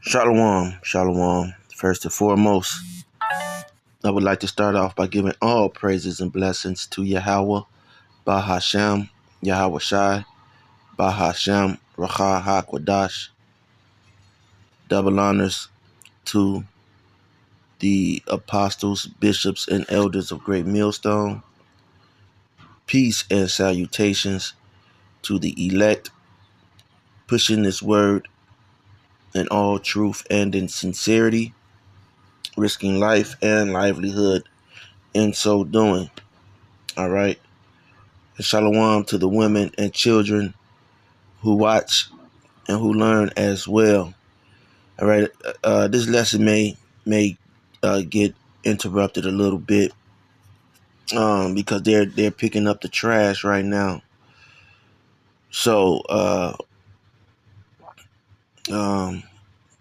Shalom, shalom. First and foremost, I would like to start off by giving all praises and blessings to Yahweh, Bahashem, Yahweh Shai, Bahashem, Racha HaKodash. Double honors to the apostles, bishops, and elders of Great Millstone. Peace and salutations to the elect, pushing this word in all truth and in sincerity, risking life and livelihood in so doing. All right. And shalom to the women and children who watch and who learn as well. All right. This lesson may get interrupted a little bit because they're picking up the trash right now. So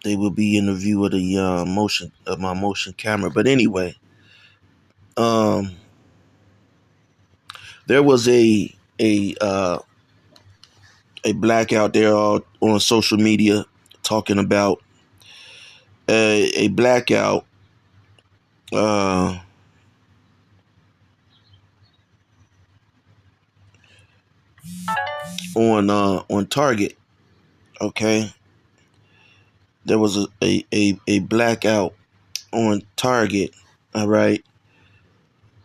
they will be in the view of the motion of my motion camera. But anyway, there was a black out there on social media talking about a blackout on Target. Okay, there was a blackout on Target. All right,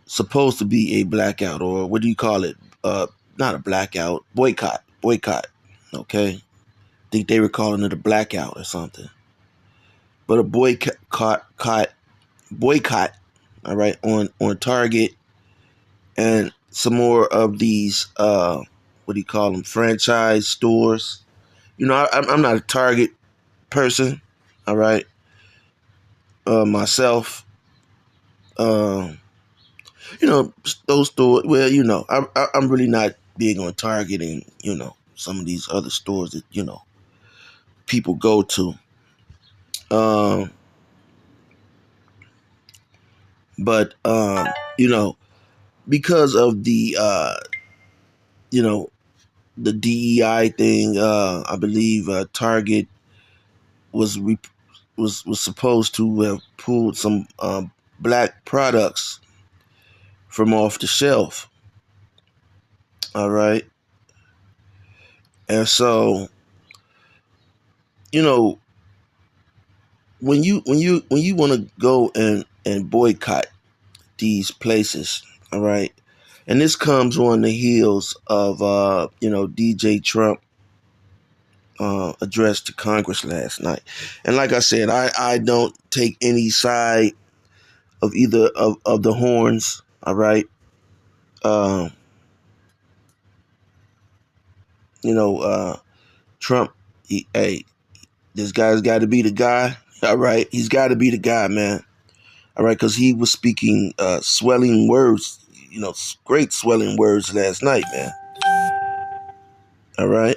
supposed to be a blackout, or what do you call it? Not a blackout, boycott. Okay, think they were calling it a blackout or something, but a boycott. All right, on Target and some more of these what do you call them, franchise stores. You know, I'm not a Target person. All right, myself. You know, those stores. Well, you know, I'm really not big on Target and some of these other stores that people go to. But because of the the DEI thing, I believe Target was supposed to have pulled some black products from off the shelf. All right, and so when you want to go and boycott these places, all right, and this comes on the heels of DJ Trump address to Congress last night. And like I said, I don't take any side of either of the horns. All right. Trump, this guy's got to be the guy. All right. He's got to be the guy, man. All right. Because he was speaking swelling words, great swelling words last night, man. All right.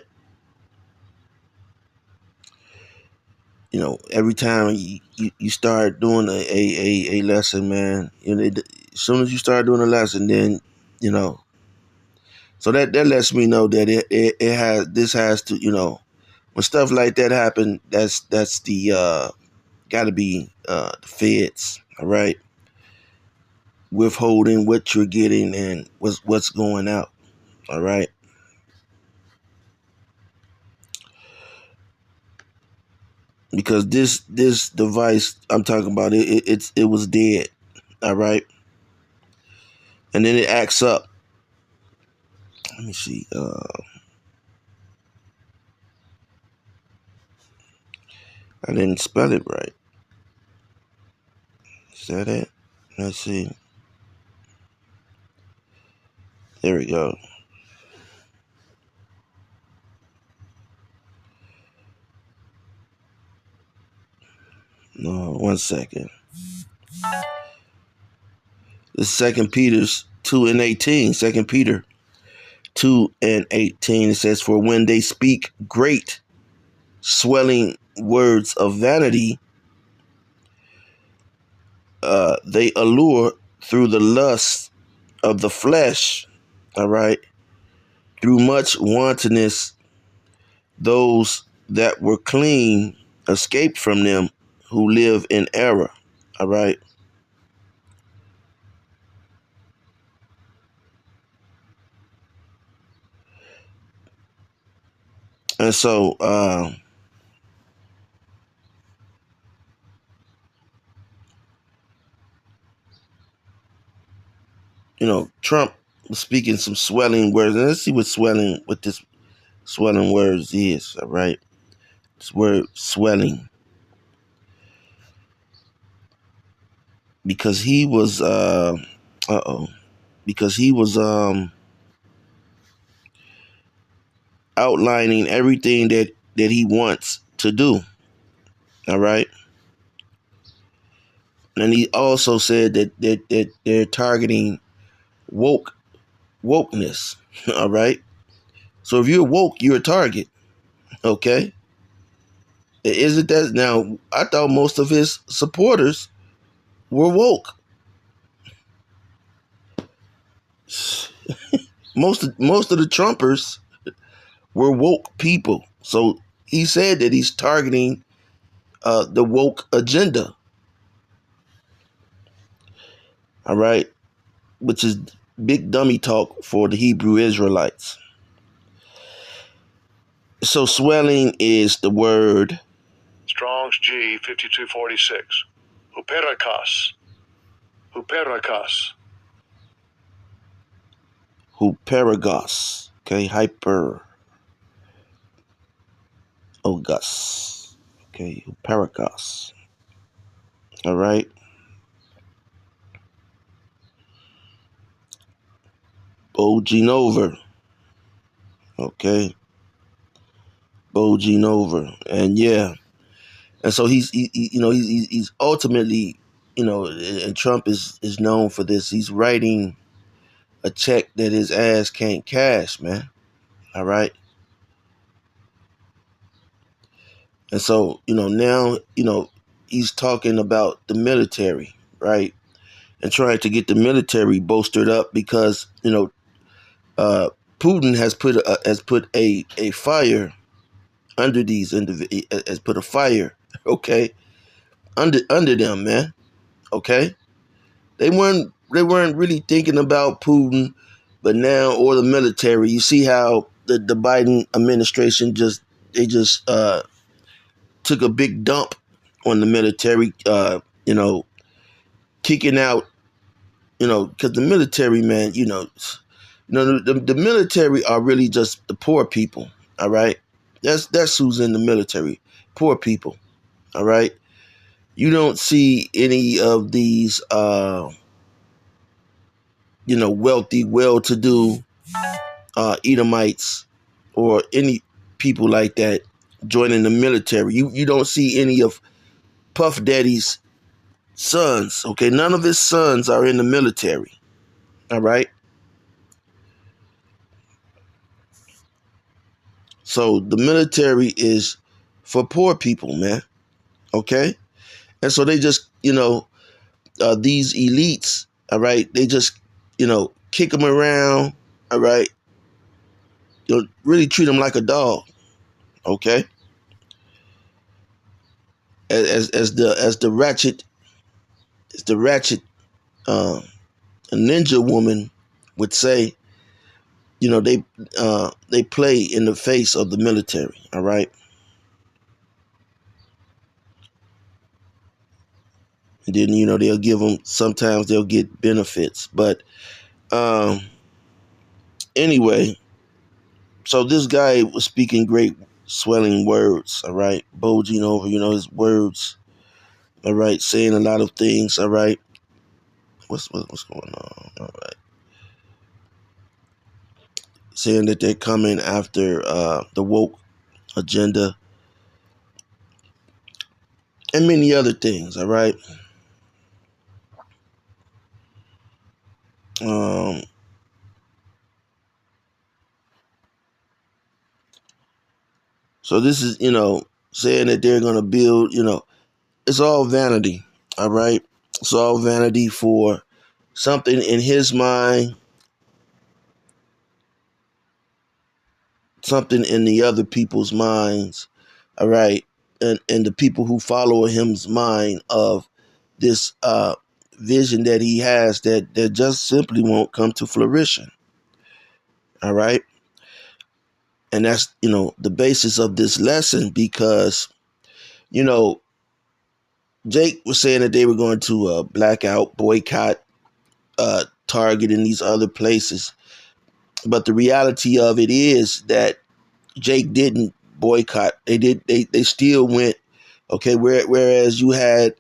Every time you start doing a lesson, man, as soon as you start doing a lesson, then, so that lets me know that this has to, when stuff like that happen, that's the, gotta be, the feds, all right, withholding what you're getting and what's going out, all right. Because this device I'm talking about, it was dead, all right, and then it acts up. Let me see. I didn't spell it right. Is that it? Let's see. There we go. No, 1 second. This is 2 Peter 2:18. 2 Peter 2:18. It says, "For when they speak great, swelling words of vanity, they allure through the lust of the flesh, all right, through much wantonness, those that were clean escape from them who live in error. All right. And so, Trump was speaking some swelling words. And let's see what this swelling words is. All right. This word swelling. Because he was, because he was outlining everything that he wants to do. All right. And he also said that they're targeting wokeness. All right. So if you're woke, you're a target. Okay. Isn't that now? I thought most of his supporters were woke. Most of the Trumpers were woke people. So he said that he's targeting the woke agenda. All right. Which is big dummy talk for the Hebrew Israelites. So swelling is the word Strong's G 5246. Huperikos. Huperikos. Huperigos. Okay, hyper. Ogus. Okay, Huperigos. All right. Bojinover. Okay. Bojinover. And yeah. And so he's ultimately, and Trump is known for this. He's writing a check that his ass can't cash, man. All right. And so, now, he's talking about the military, right? And trying to get the military bolstered up because, Putin has put a fire under these individuals, has put a fire, okay, under them, man. Okay. They weren't really thinking about Putin, but now, or the military. You see how the Biden administration just took a big dump on the military, kicking out, because the military, man, the military are really just the poor people. All right. That's who's in the military. Poor people. All right. You don't see any of these, wealthy, well-to-do Edomites or any people like that joining the military. You don't see any of Puff Daddy's sons. Okay, none of his sons are in the military. All right. So the military is for poor people, man. Okay, and so they just, these elites. All right, they just, kick them around. All right, really treat them like a dog. Okay, as the ratchet ninja woman would say, they play in the face of the military. All right, and then they'll give them. Sometimes they'll get benefits, but anyway. So this guy was speaking great swelling words. All right, bulging over, his words. All right, saying a lot of things. All right, what's going on? All right, saying that they're coming after the woke agenda and many other things. All right. Um, so this is, saying that they're going to build, it's all vanity. All right. It's all vanity for something in his mind, something in the other people's minds. All right. and the people who follow him's mind of this vision that he has that just simply won't come to fruition. All right. And that's, the basis of this lesson, because, you know, Jake was saying that they were going to blackout, boycott, Target and these other places. But the reality of it is that Jake didn't boycott. They still went. Okay, whereas you had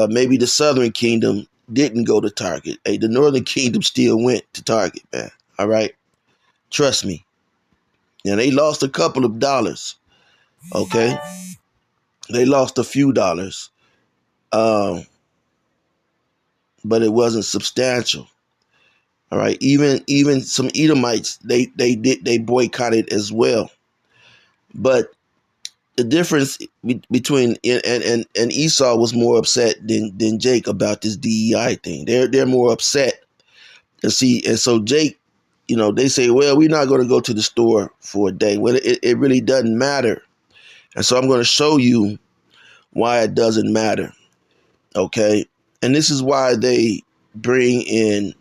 maybe the Southern Kingdom didn't go to Target. Hey, the Northern Kingdom still went to Target, man. All right, trust me. And they lost a couple of dollars. Okay, they lost a few dollars, um, but it wasn't substantial. All right, even some Edomites they boycotted as well. But the difference between and Esau was more upset than Jake about this DEI thing. They're more upset. And so Jake, they say, well, we're not going to go to the store for a day. Well, it really doesn't matter. And so I'm going to show you why it doesn't matter. Okay. And this is why they bring in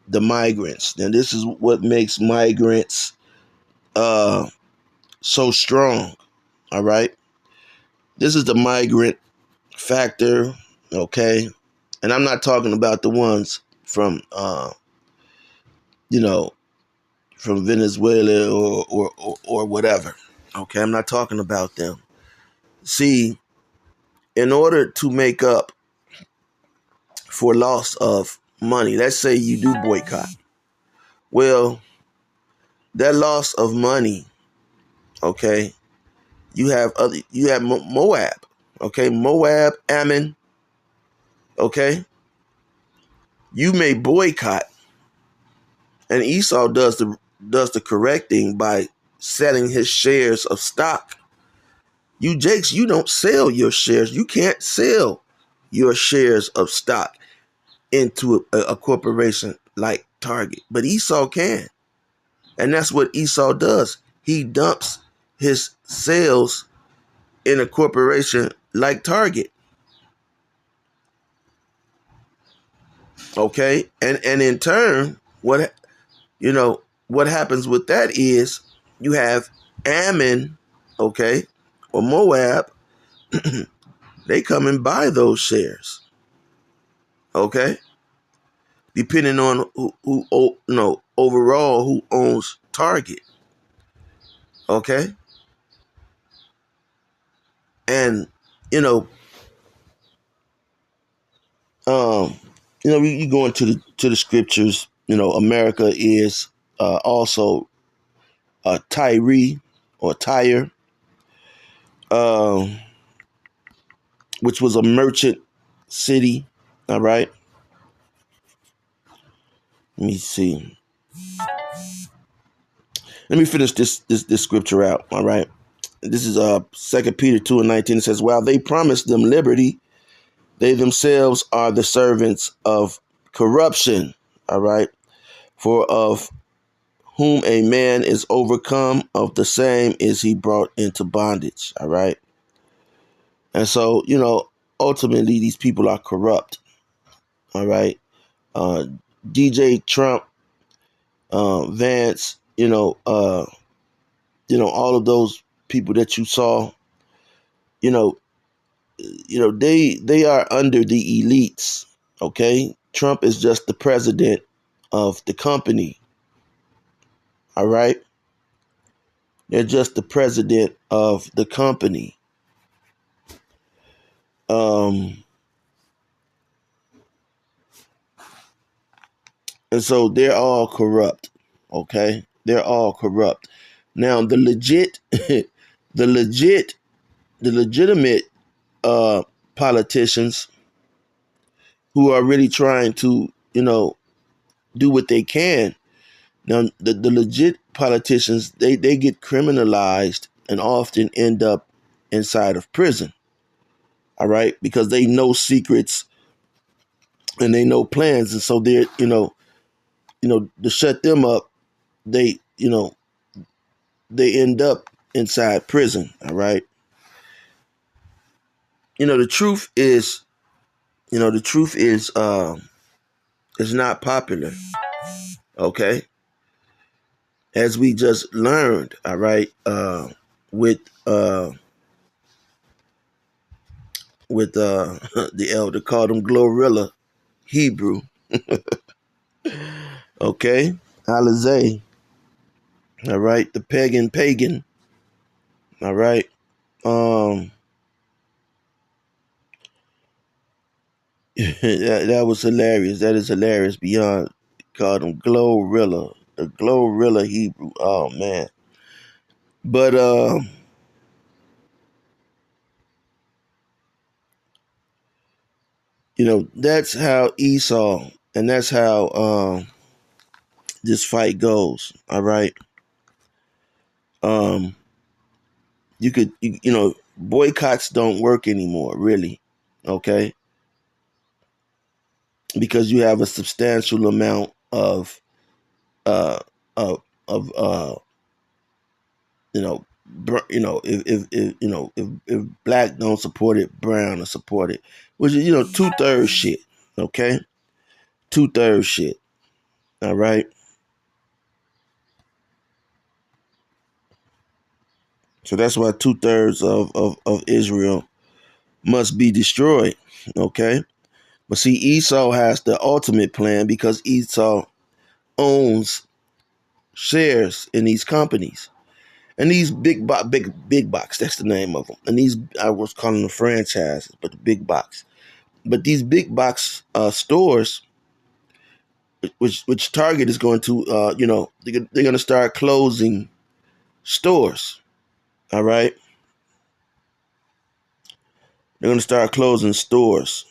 the migrants. And this is what makes migrants so strong. All right. This is the migrant factor. Okay. And I'm not talking about the ones from, from Venezuela or whatever. Okay. I'm not talking about them. See, in order to make up for loss of money, let's say you do boycott. Well, that loss of money, okay, you have Moab, okay, Moab, Ammon, okay. You may boycott, and Esau does the correct thing by selling his shares of stock. You Jakes, you don't sell your shares. You can't sell your shares of stock into a corporation like Target, but Esau can. And that's what Esau does. He dumps his sales in a corporation like Target. Okay? And in turn, what happens with that is you have Ammon, okay, or Moab, they come and buy those shares. Okay? Depending on who overall who owns Target. Okay? And you go into the scriptures. America is also Tyre or Tyre, um, which was a merchant city. All right. Let me see. Let me finish this scripture out. All right. This is 2 Peter 2:19. It says, while they promised them liberty, they themselves are the servants of corruption. All right. For of whom a man is overcome, of the same is he brought into bondage. All right. And so, ultimately these people are corrupt. All right. DJ Trump, Vance, all of those people that you saw, you know, they are under the elites. Okay. Trump is just the president of the company. All right. They're just the president of the company. And so they're all corrupt. Okay. They're all corrupt. Now the legitimate politicians who are really trying to, do what they can. Now, the legit politicians, they get criminalized and often end up inside of prison. All right, because they know secrets and they know plans, and so they're, to shut them up, they, they end up inside prison. All right. the truth is, the truth is not popular. Okay, as we just learned, all right, with uh, with the elder called him Glorilla Hebrew. Okay, Alizé. All right, the pagan. All right. Um, that was hilarious. That is hilarious beyond. Called him Glorilla, the Glorilla Hebrew. Oh man. But that's how Esau, and that's how this fight goes. All right. Um, boycotts don't work anymore, really. Okay, because you have a substantial amount of uh of of if black don't support it, brown will support it, which is 2/3 shit. Okay, 2/3 shit. All right. So that's why 2/3 of Israel must be destroyed. Okay. But see, Esau has the ultimate plan because Esau owns shares in these companies. And these big box, that's the name of them. And these, I was calling them franchises, but the big box. But these big box stores, which Target is going to, they're going to start closing stores. All right, they're going to start closing stores.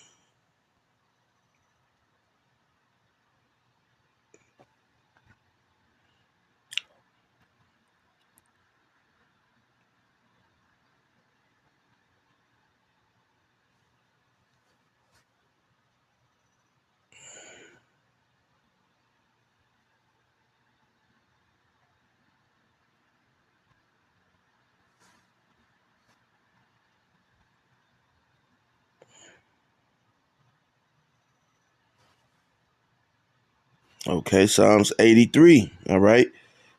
Okay, Psalms 83. All right,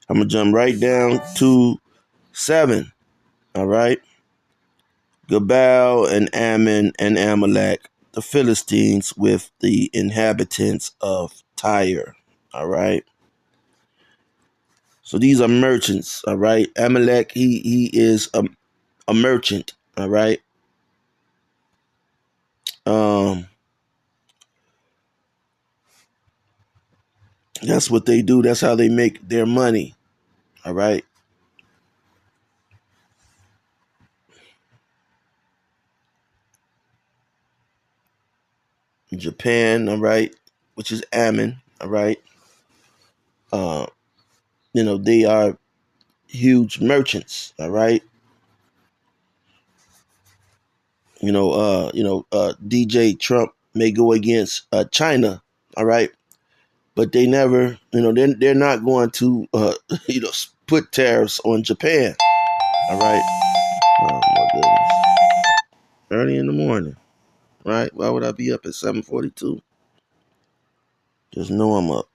I'm gonna jump right down to 7. All right, Gabal and Ammon and Amalek, the Philistines with the inhabitants of Tyre. All right. So these are merchants. All right. Amalek, he is a merchant. All right. Um, that's what they do. That's how they make their money. All right. Japan. All right. Which is Ammon. All right. Uh, they are huge merchants. All right. DJ Trump may go against China. All right. But they never, they're not going to, put tariffs on Japan. All right. Oh my goodness. Early in the morning, right? Why would I be up at 7:42? Just know I'm up.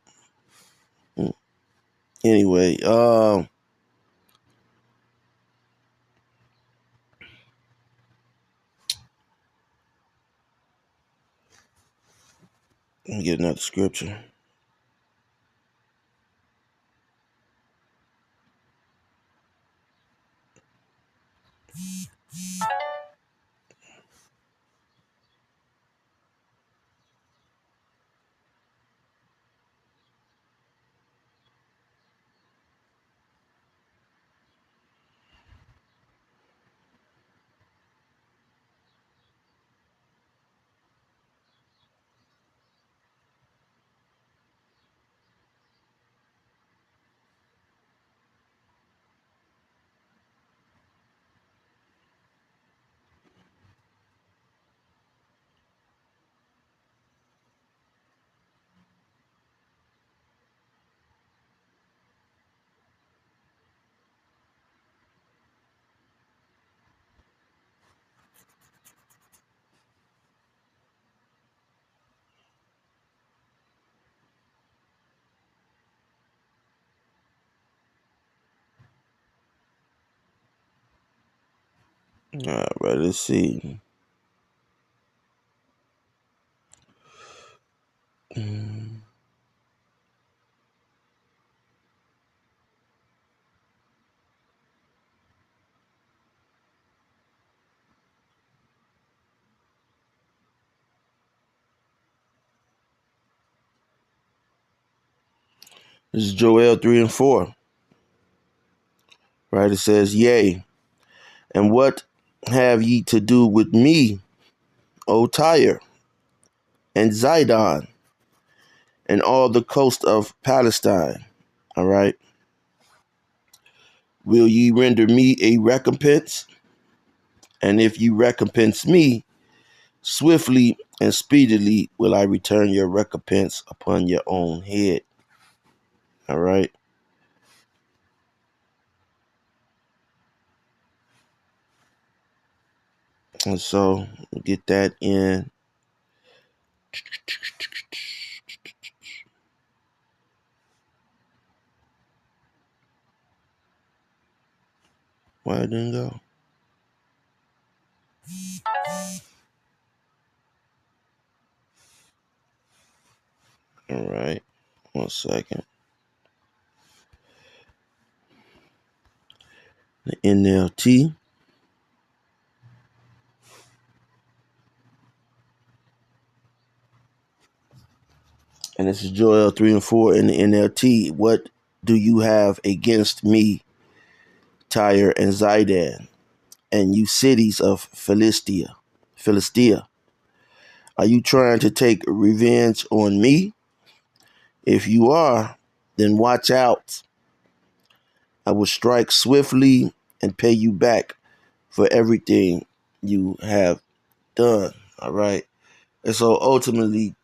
Anyway, let me get another scripture. All right, let's see. This is Joel 3 and 4. Right? It says, Yea, and what have ye to do with me, O Tyre, and Zidon, and all the coast of Palestine? All right. Will ye render me a recompense? And if you recompense me, swiftly and speedily will I return your recompense upon your own head. All right. And so get that in. Why it didn't go? All right. 1 second. The NLT. And this is Joel 3 and 4 in the NLT. What do you have against me, Tyre and Zidon, and you cities of Philistia? Are you trying to take revenge on me? If you are, then watch out. I will strike swiftly and pay you back for everything you have done. All right. And so ultimately,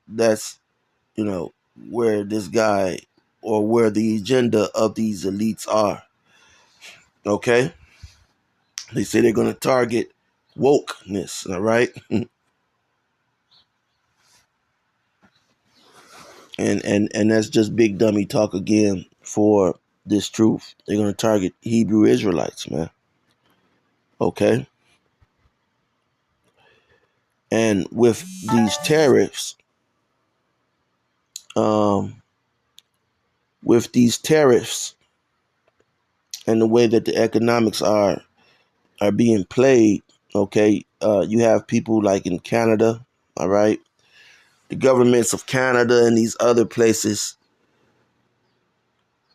that's, where this guy or where the agenda of these elites are. Okay. They say they're going to target wokeness. All right. and that's just big dummy talk again for this truth. They're going to target Hebrew Israelites, man. Okay. And with these tariffs, um, and the way that the economics are being played, okay, you have people like in Canada, all right, the governments of Canada and these other places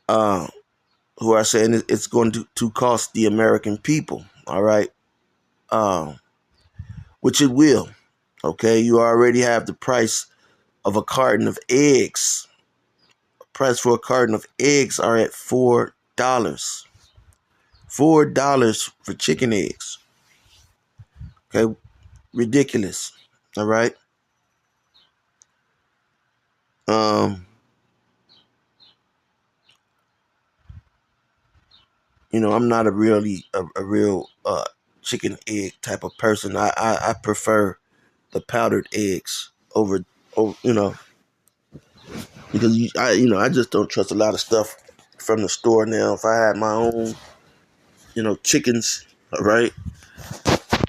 uh, who are saying it's going to cost the American people, all right, which it will. Okay, you already have the price of a carton of eggs. Price for a carton of eggs are at $4. $4 for chicken eggs. Okay, ridiculous. All right. Um, I'm not a real chicken egg type of person. I prefer the powdered eggs over because I just don't trust a lot of stuff from the store now. If I had my own, chickens, all right.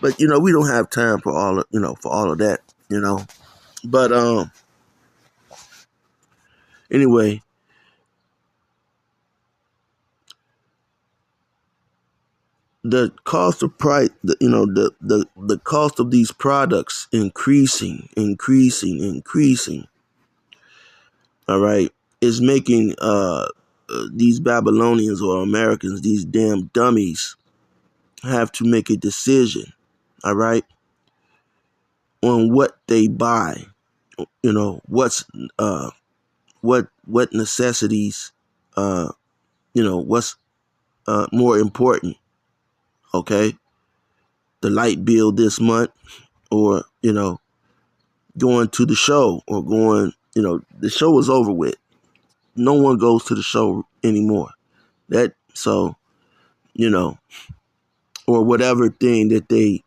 But we don't have time for all of that, But anyway, the cost of price, the cost of these products increasing. All right, is making these Babylonians or Americans, these damn dummies, have to make a decision. All right, on what they buy. What's what necessities. What's more important. Okay, the light bill this month, or going to the show, or going, the show is over with. No one goes to the show anymore. That so, or whatever thing that they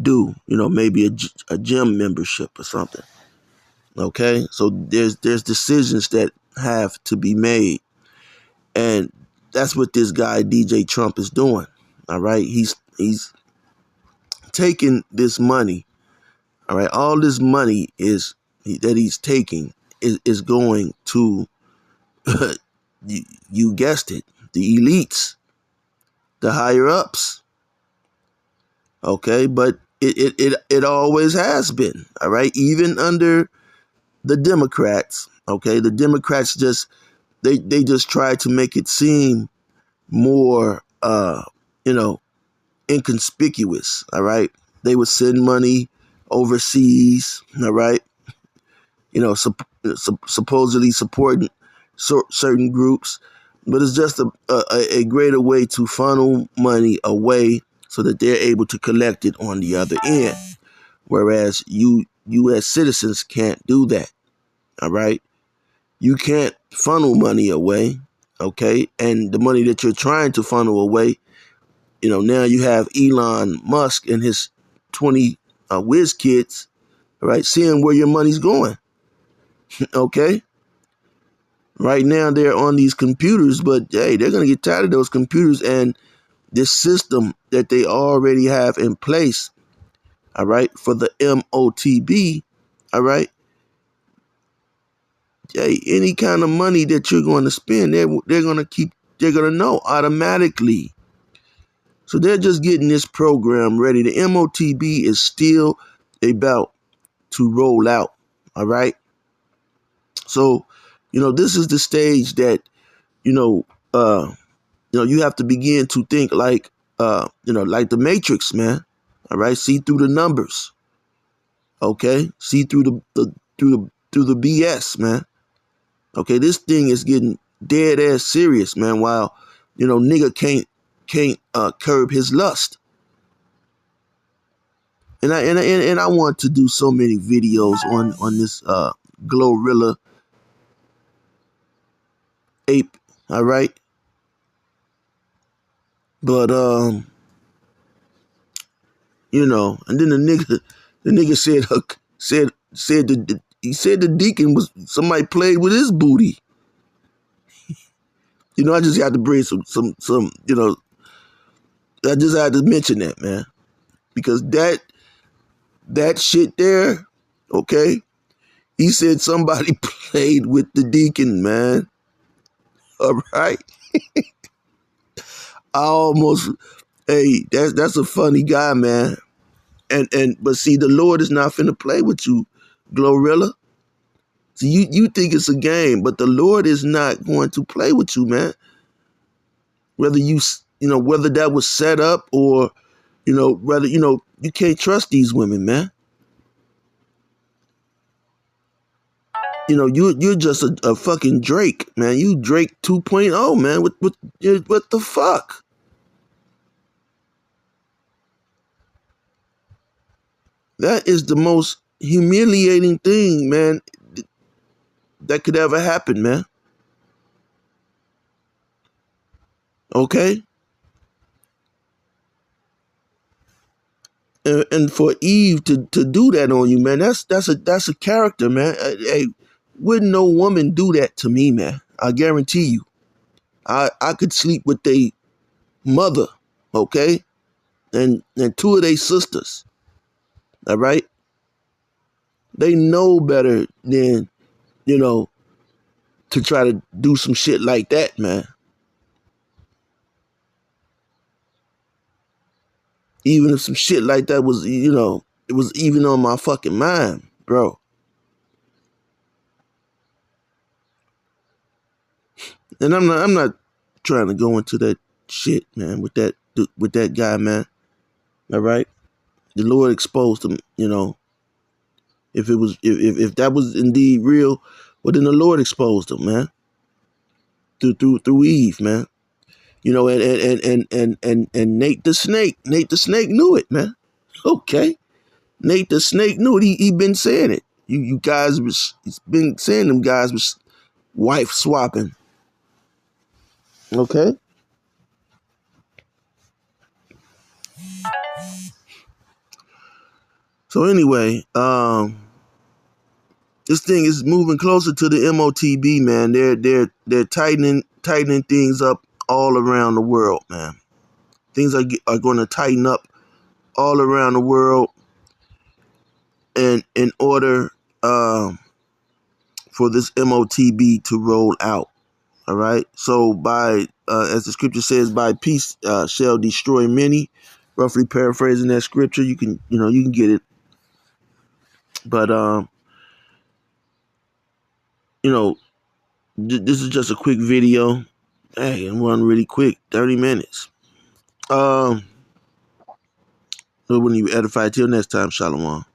do, maybe a gym membership or something. Okay, so there's decisions that have to be made, and that's what this guy DJ Trump is doing. All right, He's taking this money. All right, all this money that he's taking is going to you guessed it, the elites, the higher ups. Okay, but it always has been. All right, even under the Democrats. Okay, the Democrats they just try to make it seem more you know inconspicuous. All right, they would send money overseas. All right, supposedly supporting certain groups, but it's just a greater way to funnel money away so that they're able to collect it on the other end. Whereas you as citizens can't do that. All right, you can't funnel money away. Okay, and the money that you're trying to funnel away, now you have Elon Musk and his 20 whiz kids, right, seeing where your money's going. Okay, right now they're on these computers, but hey, they're gonna get tired of those computers and this system that they already have in place. All right, for the MOTB. All right, hey, any kind of money that you're going to spend, they're gonna know automatically. So they're just getting this program ready. The MOTB is still about to roll out. All right. So, this is the stage that, you have to begin to think like, like the Matrix, man. All right. See through the numbers. Okay. See through the BS, man. Okay. This thing is getting dead ass serious, man. While, nigga can't curb his lust. And I want to do so many videos on this Glorilla ape, all right? But and then the nigga said the deacon was somebody played with his booty. I just had to bring some I just had to mention that, man. Because that shit there, okay? He said somebody played with the deacon, man. All right. Hey, that's a funny guy, man. But see, the Lord is not finna play with you, Glorilla. See, you think it's a game, but the Lord is not going to play with you, man. Whether whether that was set up or, whether, you can't trust these women, man. You're just a fucking Drake, man. You Drake 2.0, man. What the fuck? That is the most humiliating thing, man, that could ever happen, man. Okay? And for Eve to do that on you, man, that's a character, man. Hey, wouldn't no woman do that to me, man? I guarantee you. I could sleep with their mother, okay? And two of their sisters. All right? They know better than, to try to do some shit like that, man. Even if some shit like that was, it was even on my fucking mind, bro. And I'm not trying to go into that shit, man, with that guy, man. All right? The Lord exposed him, If that was indeed real, well then the Lord exposed him, man. Through Eve, man. And Nate the Snake knew it, man. Okay. Nate the Snake knew it. He been saying it. You guys he's been saying them guys was wife swapping. Okay. So anyway, this thing is moving closer to the MOTB, man. They're tightening things up all around the world, man. Things are going to tighten up all around the world, and in order for this MOTB to roll out. All right. So by as the scripture says, by peace shall destroy many. Roughly paraphrasing that scripture, you can get it. But this is just a quick video. Hey, and run really quick, 30 minutes. So when you edify, till next time, Shalom.